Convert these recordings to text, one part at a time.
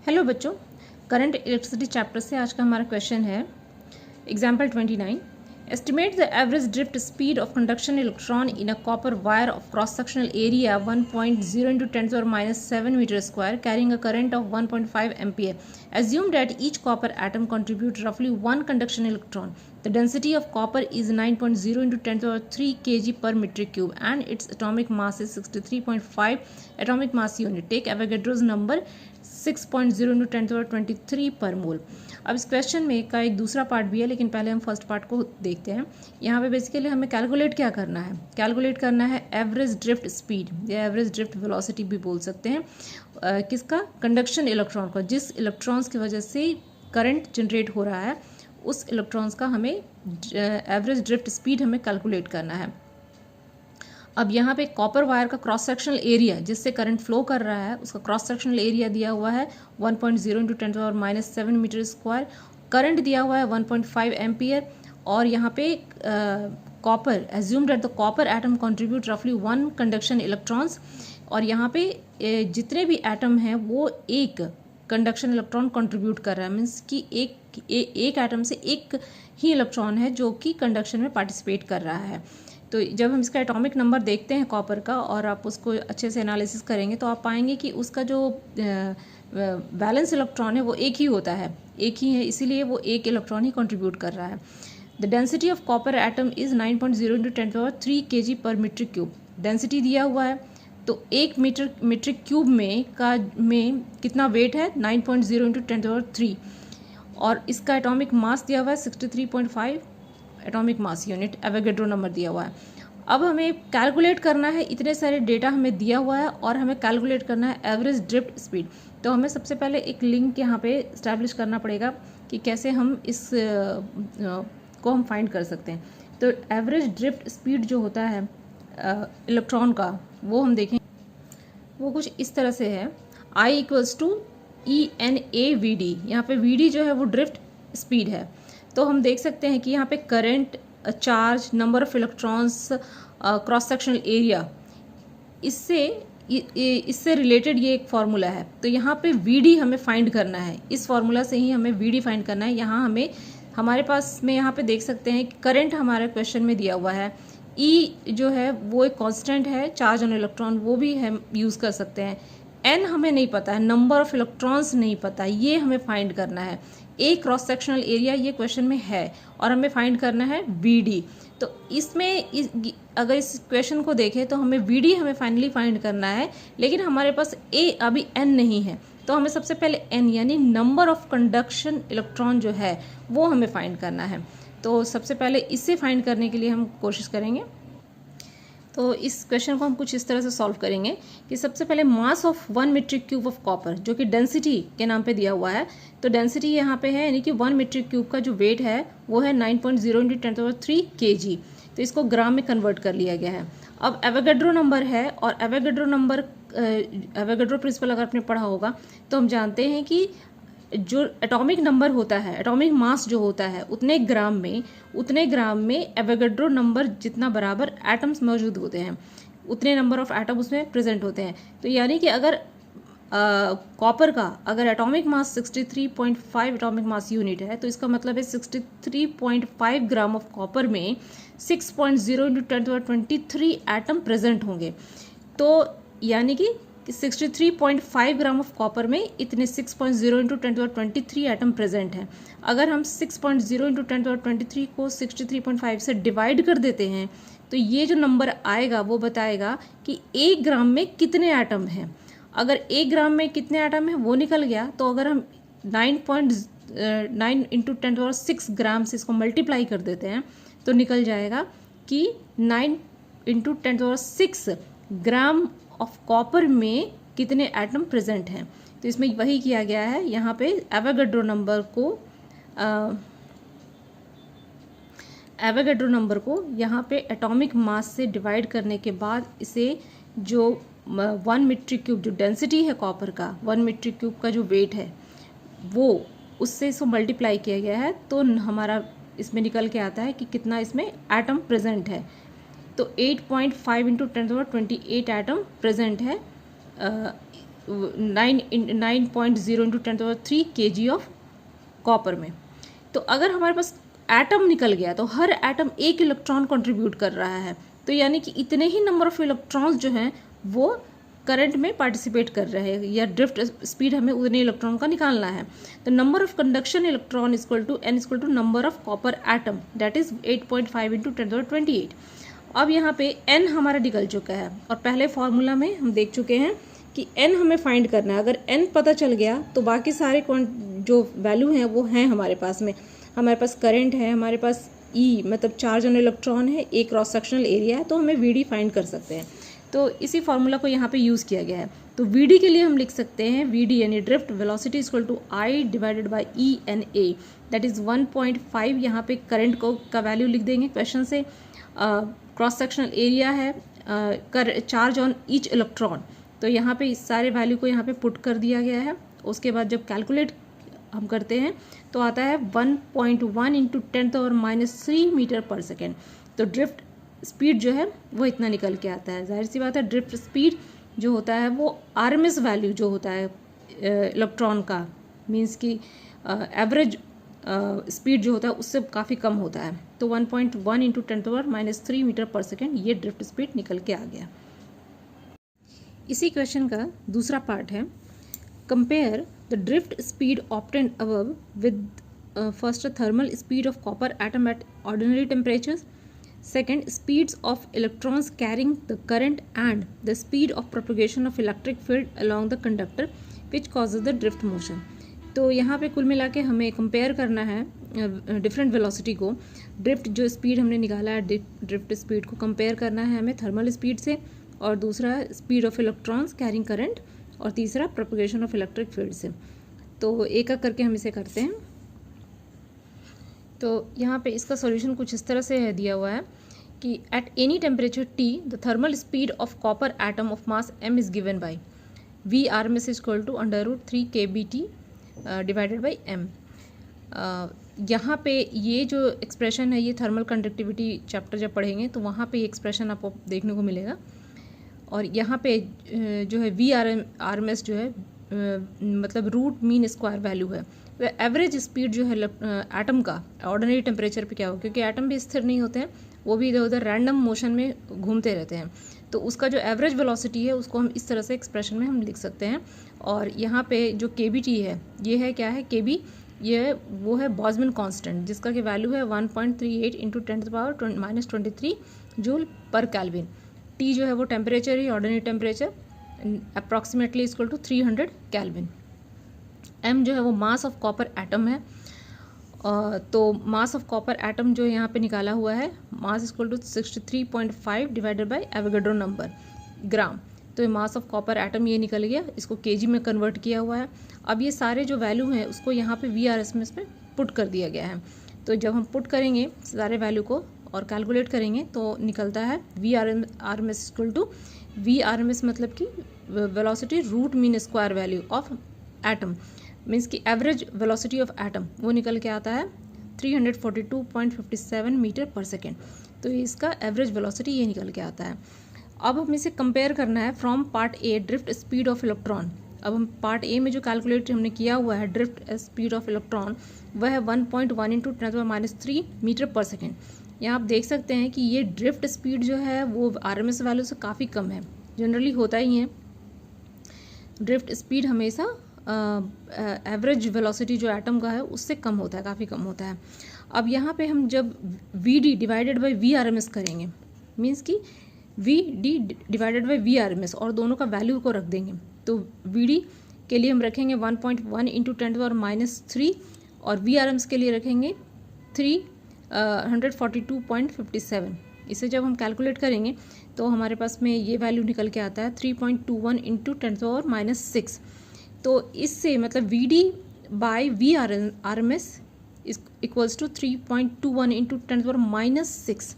Hello बच्चों, current electricity chapter से आज का हमारा क्वेश्चन है example 29। Estimate the average drift speed of conduction electron in a copper wire of cross sectional area 1.0 into 10⁻⁷ meter square carrying a current of 1.5 ampere. Assume that each copper atom contributes roughly one conduction electron. The density of copper is 9.0 into 10⁻³ kg per metric cube and its atomic mass is 63.5 atomic mass unit. Take Avogadro's number 6.0 into 10⁻23 पर मोल। अब इस question में का एक दूसरा part भी है, लेकिन पहले हम फर्स्ट पार्ट को देखते हैं। यहाँ पे बेसिकली हमें कैलकुलेट क्या करना है, कैलकुलेट करना है एवरेज ड्रिफ्ट स्पीड या एवरेज ड्रिफ्ट वेलोसिटी भी बोल सकते हैं, किसका, कंडक्शन इलेक्ट्रॉन का, जिस इलेक्ट्रॉन्स की वजह से करंट जनरेट हो रहा है उस इलेक्ट्रॉन्स का हमें एवरेज ड्रिफ्ट स्पीड हमें कैलकुलेट करना है। अब यहाँ पे कॉपर वायर का क्रॉस सेक्शनल एरिया जिससे करंट फ्लो कर रहा है उसका क्रॉस सेक्शनल एरिया दिया हुआ है 1.0 into 10⁻⁷ मीटर स्क्वायर, करंट दिया हुआ है 1.5 एम्पियर, और यहाँ पे copper, assume that the copper atom contribute रफली 1 कंडक्शन इलेक्ट्रॉन्स, और यहाँ पे जितने भी एटम हैं वो एक कंडक्शन इलेक्ट्रॉन कंट्रीब्यूट कर रहा है, मीन्स कि एक एटम से एक ही इलेक्ट्रॉन है जो कि कंडक्शन में पार्टिसिपेट कर रहा है। तो जब हम इसका एटॉमिक नंबर देखते हैं कॉपर का और आप उसको अच्छे से एनालिसिस करेंगे तो आप पाएंगे कि उसका जो बैलेंस इलेक्ट्रॉन है वो एक ही होता है, एक ही है, इसीलिए वो एक इलेक्ट्रॉन ही कंट्रीब्यूट कर रहा है। The density of copper atom is 9.0 into 10⁻³ kg पर मीट्रिक क्यूब। डेंसिटी दिया हुआ है तो एक मीट्रिक क्यूब में कितना वेट है, 9.0 into 10⁻³, और इसका एटॉमिक मास दिया हुआ है 63.5 atomic mass unit, Avogadro number दिया हुआ है। अब हमें कैलकुलेट करना है, इतने सारे डेटा हमें दिया हुआ है और हमें कैलकुलेट करना है एवरेज ड्रिफ्ट स्पीड। तो हमें सबसे पहले एक लिंक यहाँ पे इस्टेब्लिश करना पड़ेगा कि कैसे हम इस को हम फाइंड कर सकते हैं। तो एवरेज ड्रिफ्ट स्पीड जो होता है इलेक्ट्रॉन का वो हम देखें, वो कुछ इस तरह से है, I = ENA/VD। यहाँ पे VD जो है वो ड्रिफ्ट स्पीड है। तो हम देख सकते हैं कि यहाँ पे current, charge, number of electrons, cross sectional area, इससे रिलेटेड ये एक फार्मूला है। तो यहाँ पे VD हमें फाइंड करना है, इस फार्मूला से ही हमें VD फाइंड करना है। यहाँ हमें हमारे पास में यहाँ पे देख सकते हैं कि करंट हमारे क्वेश्चन में दिया हुआ है, E जो है वो एक कांस्टेंट है, चार्ज ऑन इलेक्ट्रॉन वो भी हम यूज़ कर सकते हैं। N हमें नहीं पता है, नंबर ऑफ इलेक्ट्रॉन्स नहीं पता, ये हमें फाइंड करना है। ए क्रॉस सेक्शनल एरिया ये क्वेश्चन में है और हमें फाइंड करना है VD। तो इसमें अगर इस क्वेश्चन को देखें तो हमें VD हमें फाइनली फाइंड करना है, लेकिन हमारे पास A अभी N नहीं है, तो हमें सबसे पहले N यानी नंबर ऑफ कंडक्शन इलेक्ट्रॉन जो है वो हमें फाइंड करना है। तो सबसे पहले इससे फाइंड करने के लिए हम कोशिश करेंगे। तो इस क्वेश्चन को हम कुछ इस तरह से सॉल्व करेंगे कि सबसे पहले mass of 1 metric cube of copper जो कि डेंसिटी के नाम पे दिया हुआ है, तो डेंसिटी यहाँ पे है, यानी कि 1 मीट्रिक क्यूब का जो वेट है वो है 9.0 into 10⁻³ kg। तो इसको ग्राम में कन्वर्ट कर लिया गया है। अब एवोगैड्रो नंबर है, और एवोगैड्रो प्रिंसिपल अगर आपने पढ़ा होगा तो हम जानते हैं कि जो एटॉमिक नंबर होता है, एटॉमिक मास जो होता है उतने ग्राम में एवोगैड्रो नंबर जितना बराबर एटम्स मौजूद होते हैं, उतने नंबर ऑफ एटम उसमें प्रेजेंट होते हैं। तो यानी कि अगर कॉपर का अगर atomic mass 63.5 atomic mass unit है तो इसका मतलब है 63.5 ग्राम ऑफ कॉपर में 6.0 into 10⁻23 एटम प्रेजेंट होंगे। तो यानी कि 63.5 ग्राम ऑफ कॉपर में इतने 6.0 into 10⁻23 एटम प्रेजेंट हैं। अगर हम 6.0 into 10⁻23 को 63.5 से डिवाइड कर देते हैं तो ये जो नंबर आएगा वो बताएगा कि 1 ग्राम में कितने एटम हैं। अगर 1 ग्राम में कितने एटम हैं वो निकल गया, तो अगर हम 9.9 into 10⁻6 ग्राम से इसको मल्टीप्लाई कर देते हैं तो निकल जाएगा कि 9 into 10⁻6 ग्राम ऑफ कॉपर में कितने एटम प्रेजेंट हैं। तो इसमें वही किया गया है, यहाँ पे एवोगैड्रो नंबर को यहाँ पे एटॉमिक मास से डिवाइड करने के बाद इसे जो 1 मीट्रिक क्यूब जो डेंसिटी है कॉपर का, 1 मीट्रिक क्यूब का जो वेट है वो उससे इसको मल्टीप्लाई किया गया है, तो हमारा इसमें निकल के आता है कि कितना इसमें एटम प्रेजेंट है। तो 8.5 into 10⁻28 एटम प्रेजेंट है 9.0 इंटू 10³ kg ऑफ कॉपर में। तो अगर हमारे पास एटम निकल गया तो हर एटम एक इलेक्ट्रॉन कंट्रीब्यूट कर रहा है, तो यानी कि इतने ही नंबर ऑफ इलेक्ट्रॉन्स जो हैं वो करंट में पार्टिसिपेट कर रहे हैं, या ड्रिफ्ट स्पीड हमें उतने इलेक्ट्रॉन का निकालना है। तो number of conduction electron equal to number of copper atom, that is 8.5 into 10⁻28। अब यहाँ पे n हमारा निकल चुका है, और पहले फॉर्मूला में हम देख चुके हैं कि n हमें फाइंड करना है। अगर n पता चल गया तो बाकी सारे जो वैल्यू हैं वो हैं हमारे पास में। हमारे पास करंट है, हमारे पास E मतलब चार्ज ऑन इलेक्ट्रॉन है, एक क्रॉस सेक्शनल एरिया है, तो हमें VD फाइंड कर सकते हैं। तो इसी फार्मूला को यहाँ पे यूज़ किया गया है। तो VD के लिए हम लिख सकते हैं VD यानी drift velocity equal to I divided by ENA, that is 1.5। यहाँ पे करंट का वैल्यू लिख देंगे क्वेश्चन से। क्रॉस सेक्शनल एरिया है, चार्ज ऑन ईच इलेक्ट्रॉन, तो यहाँ पे इस सारे वैल्यू को यहाँ पे पुट कर दिया गया है। उसके बाद जब कैलकुलेट हम करते हैं तो आता है 1.1 इंटू 10⁻³ मीटर पर सेकेंड। तो ड्रिफ्ट स्पीड जो है वो इतना निकल के आता है। जाहिर सी बात है ड्रिफ्ट स्पीड जो होता है वो RMS वैल्यू जो होता है इलेक्ट्रॉन का, मीन्स कि एवरेज स्पीड जो होता है उससे काफ़ी कम होता है। तो 1.1 इंटू 10⁻³ मीटर पर सेकेंड ये ड्रिफ्ट स्पीड निकल के आ गया। इसी क्वेश्चन का दूसरा पार्ट है, compare the drift speed obtained above with first thermal speed of copper atom at ordinary temperatures, second speeds of electrons carrying the current, and the speed of propagation of electric field along the conductor which causes the drift motion। तो यहाँ पे कुल मिला के हमें compare करना है different velocity को। ड्रिफ्ट जो स्पीड हमने निकाला है, ड्रिफ्ट स्पीड को कंपेयर करना है हमें थर्मल स्पीड से, और दूसरा speed of electrons carrying current, और तीसरा प्रोपगेशन ऑफ इलेक्ट्रिक फील्ड से। तो एक एक करके हम इसे करते हैं। तो यहाँ पे इसका सॉल्यूशन कुछ इस तरह से दिया हुआ है कि at any temperature T the thermal speed of copper atom of mass m is given by VRMS equal to √3 kBT divided by m। यहाँ पे ये जो एक्सप्रेशन है ये थर्मल कंडक्टिविटी चैप्टर जब पढ़ेंगे तो वहाँ पे ये एक्सप्रेशन आपको देखने को मिलेगा। और यहाँ पे जो है VRMS जो है मतलब रूट मीन स्क्वायर वैल्यू है। तो एवरेज स्पीड जो है एटम का ऑर्डिनरी टेम्परेचर पे क्या हो, क्योंकि एटम भी स्थिर नहीं होते हैं, वो भी इधर उधर रैंडम मोशन में घूमते रहते हैं। तो उसका जो एवरेज वेलोसिटी है उसको हम इस तरह से एक्सप्रेशन में हम लिख सकते हैं। और यहाँ पे जो kBT है ये है क्या है, kB ये वो है बोल्ट्जमैन कांस्टेंट, जिसका की वैल्यू है 1.38 into 10⁻⁻23 joule per kelvin. T जो है वो टेम्परेचर ही, ordinary temperature approximately equal to 300 kelvin. M जो है वो मास ऑफ कॉपर एटम है। तो मास ऑफ कॉपर एटम जो यहाँ पे निकाला हुआ है, mass equal to 63.5 divided by Avogadro number gram. तो मास ऑफ कॉपर एटम ये निकल गया, इसको kg में कन्वर्ट किया हुआ है। अब ये सारे जो वैल्यू हैं उसको यहाँ पे VRMS में पुट कर दिया गया है। तो जब हम पुट करेंगे सारे वैल्यू को और कैलकुलेट करेंगे तो निकलता है VRMS इक्वल टू VRMS मतलब कि velocity root mean square value of atom, means की एवरेज वेलोसिटी ऑफ एटम वो निकल के आता है 342.57 मीटर पर सेकेंड। तो इसका एवरेज वेलोसिटी ये निकल के आता है। अब हम इसे कंपेयर करना है from part A drift speed of electron. अब हम पार्ट ए में जो कैलकुलेट हमने किया हुआ है ड्रिफ्ट स्पीड ऑफ इलेक्ट्रॉन वह है 1.1 इंटू 10⁻³ मीटर पर सेकेंड। यहाँ आप देख सकते हैं कि ये ड्रिफ्ट स्पीड जो है वो RMS वैल्यू से काफ़ी कम है। जनरली होता ही है ड्रिफ्ट स्पीड हमेशा एवरेज वेलोसिटी जो एटम का है उससे कम होता है, काफ़ी कम होता है। अब यहाँ पे हम जब VD डिवाइडेड बाई VRMS करेंगे, मीन्स कि VD डिवाइडेड बाई VRMS और दोनों का वैल्यू को रख देंगे। तो VD के लिए हम रखेंगे 1.1 इंटू 10⁻³ और VRMS के लिए रखेंगे 342.57। इसे जब हम कैलकुलेट करेंगे तो हमारे पास में ये वैल्यू निकल के आता है 3.21 इंटू 10⁻⁶। तो इससे मतलब VD by VRMS equals to 3.21 into 10⁻�6।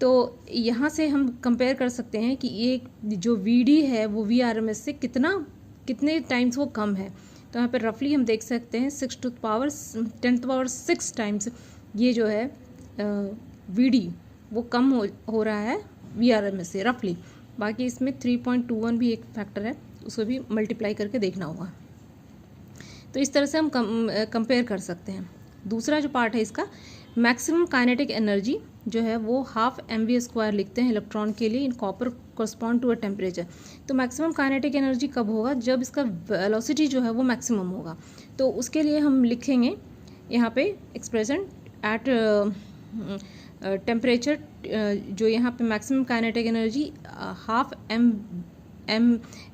तो यहाँ से हम कंपेयर कर सकते हैं कि ये जो VD है वो VRMS से कितने टाइम्स वो कम है। तो यहाँ पर रफली हम देख सकते हैं 10⁻6 टाइम्स ये जो है VD वो कम हो रहा है VRMS से रफली। बाकी इसमें 3.21 भी एक फैक्टर है, उसको भी मल्टीप्लाई करके देखना होगा। तो इस तरह से हम कंपेयर कर सकते हैं। दूसरा जो पार्ट है इसका, मैक्सिमम काइनेटिक एनर्जी जो है वो हाफ mv² लिखते हैं इलेक्ट्रॉन के लिए in copper correspond to a temperature. तो मैक्सिमम काइनेटिक एनर्जी कब होगा, जब इसका वेलोसिटी जो है वो मैक्सिमम होगा। तो उसके लिए हम लिखेंगे यहाँ पे एक्सप्रेशन एट टेम्परेचर, जो यहाँ पे maximum kinetic energy half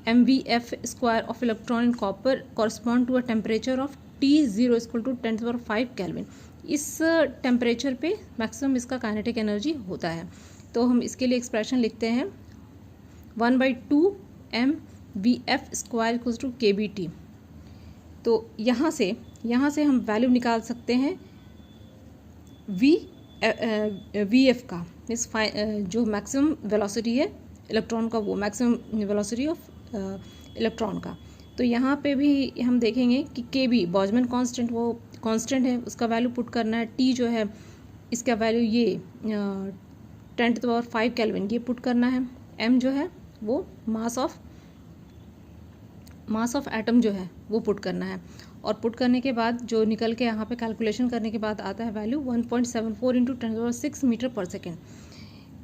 mvf² of electron in copper correspond to a temperature of T0 = 10⁵ kelvin. इस टेम्परेचर पे मैक्सिमम इसका काइनेटिक एनर्जी होता है। तो हम इसके लिए एक्सप्रेशन लिखते हैं 1/2 mvf² = kBT। तो यहाँ से हम वैल्यू निकाल सकते हैं vf का, मीन्स जो मैक्सिमम वेलोसिटी है इलेक्ट्रॉन का, वो मैक्सिमम वेलोसिटी ऑफ इलेक्ट्रॉन का। तो यहाँ पे भी हम देखेंगे कि kb बोल्ट्जमैन कांस्टेंट, वो कांस्टेंट है, उसका वैल्यू पुट करना है। t जो है इसका वैल्यू ये 10⁵ केल्विन ये पुट करना है। m जो है वो मास ऑफ एटम जो है वो पुट करना है। और पुट करने के बाद जो निकल के यहाँ पे कैलकुलेशन करने के बाद आता है वैल्यू 1.74 × 10⁶ मीटर/सेकेंड।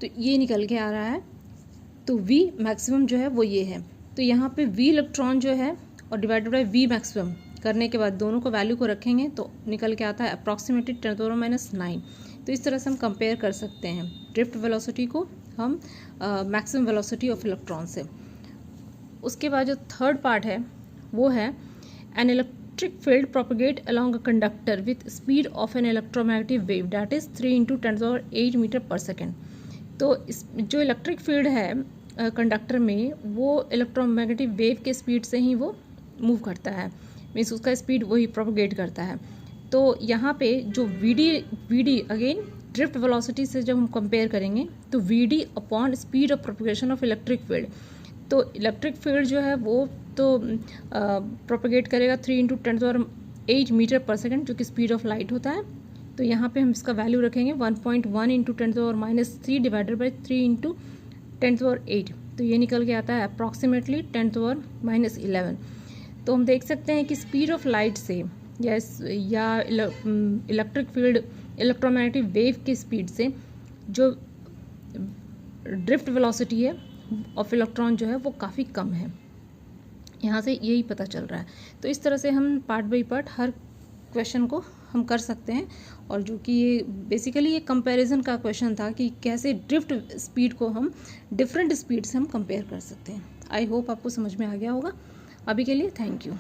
तो ये निकल के आ रहा है। तो v मैक्सिमम जो है वो ये है। तो यहाँ पे v इलेक्ट्रॉन जो है और डिवाइडेड बाय v मैक्सिमम करने के बाद दोनों को वैल्यू को रखेंगे तो निकल के आता है अप्रॉक्सीमेटली 10⁻⁹। तो इस तरह से हम कंपेयर कर सकते हैं ड्रिफ्ट वेलोसिटी को हम मैक्सिमम वेलोसिटी ऑफ इलेक्ट्रॉन से। उसके बाद जो थर्ड पार्ट है वो है an electric field propagate along a conductor with speed of an electromagnetic wave that is 3 × 10⁸ मीटर/सेकेंड। तो इस जो इलेक्ट्रिक फील्ड है कंडक्टर में वो इलेक्ट्रोमैग्नेटिक वेव के स्पीड से ही वो मूव करता है, मीन्स उसका स्पीड वही प्रोपगेट करता है। तो यहाँ पे जो वीडी अगेन ड्रिफ्ट वेलोसिटी से जब हम कंपेयर करेंगे तो VD upon speed of propagation of electric field. तो इलेक्ट्रिक फील्ड जो है वो तो प्रोपगेट करेगा 3 × 10⁸ मीटर/सेकेंड, जो कि स्पीड ऑफ लाइट होता है। तो यहाँ पे हम इसका वैल्यू रखेंगे 1.1 × 10⁻³ डिवाइडेड बाई 3 × 10⁸। तो ये निकल के आता है अप्रॉक्सीमेटली 10⁻11। तो हम देख सकते हैं कि स्पीड ऑफ लाइट से या इलेक्ट्रिक फील्ड इलेक्ट्रोमैग्नेटिक वेव की स्पीड से जो ड्रिफ्ट वेलोसिटी है ऑफ इलेक्ट्रॉन जो है वो काफ़ी कम है। यहाँ से यही पता चल रहा है। तो इस तरह से हम part by part her question को हम कर सकते हैं। और जो कि ये बेसिकली ये कंपैरिजन का क्वेश्चन था कि कैसे ड्रिफ्ट स्पीड को हम डिफरेंट स्पीड से हम कंपेयर कर सकते हैं। आई होप आपको समझ में आ गया होगा। अभी के लिए थैंक यू।